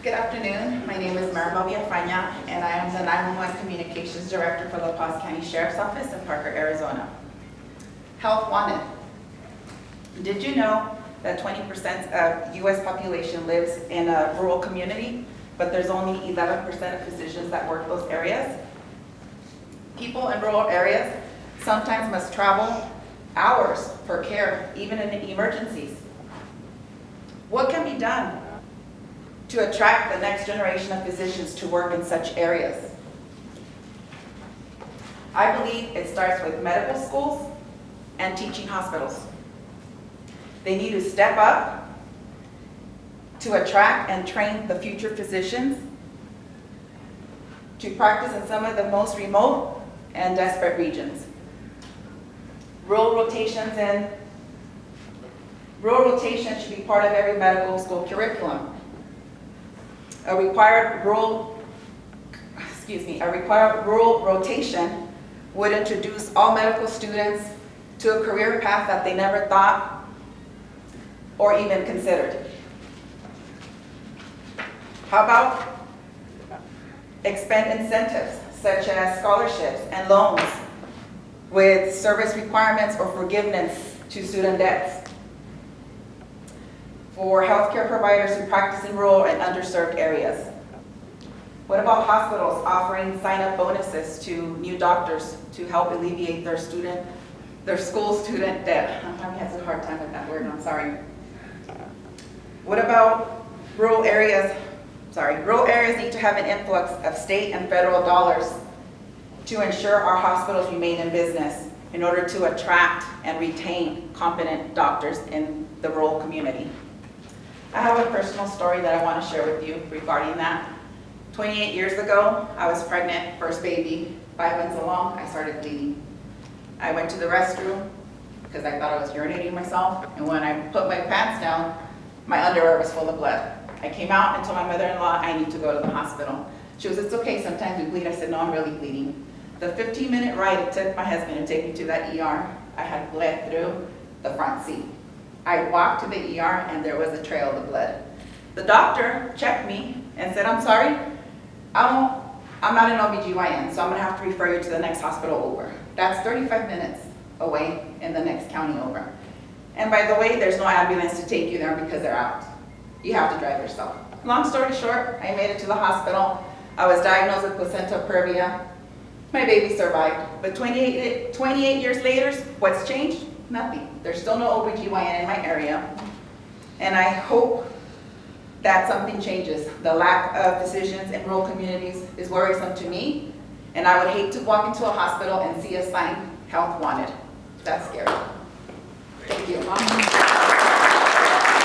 Good afternoon. My name is Maribel Villafana, and I am the 911 Communications Director for La Paz County Sheriff's Office in Parker, Arizona. Health wanted. Did you know that 20% of U.S. population lives in a rural community, but there's only 11% of physicians that work those areas? People in rural areas sometimes must travel hours for care, even in emergencies. What can be done to attract the next generation of physicians to work in such areas? I believe it starts with medical schools and teaching hospitals. They need to step up to attract and train the future physicians to practice in some of the most remote and desperate regions. Rural rotation should be part of every medical school curriculum. A required rural rotation would introduce all medical students to a career path that they never thought or even considered. How about expand incentives such as scholarships and loans with service requirements or forgiveness to student debts for healthcare providers who practice in rural and underserved areas? What about hospitals offering sign-up bonuses to new doctors to help alleviate their school student debt? I'm having a hard time with that word, I'm sorry. What about rural areas? Rural areas need to have an influx of state and federal dollars to ensure our hospitals remain in business in order to attract and retain competent doctors in the rural community. I have a personal story that I want to share with you regarding that. 28 years ago, I was pregnant, first baby. 5 months along, I started bleeding. I went to the restroom because I thought I was urinating myself, and when I put my pants down, my underwear was full of blood. I came out and told my mother-in-law I need to go to the hospital. She was, "It's okay, sometimes we bleed." I said, "No, I'm really bleeding." The 15-minute ride it took my husband to take me to that ER, I had bled through the front seat. I walked to the ER and there was a trail of blood. The doctor checked me and said, "I'm sorry, I'm not an OBGYN, so I'm gonna have to refer you to the next hospital over." That's 35 minutes away in the next county over. And by the way, there's no ambulance to take you there because they're out. You have to drive yourself. Long story short, I made it to the hospital. I was diagnosed with placenta previa. My baby survived, but 28 years later, what's changed? Nothing. There's still no OBGYN in my area, and I hope that something changes. The lack of physicians in rural communities is worrisome to me, and I would hate to walk into a hospital and see a sign, "Health wanted." That's scary. Thank you.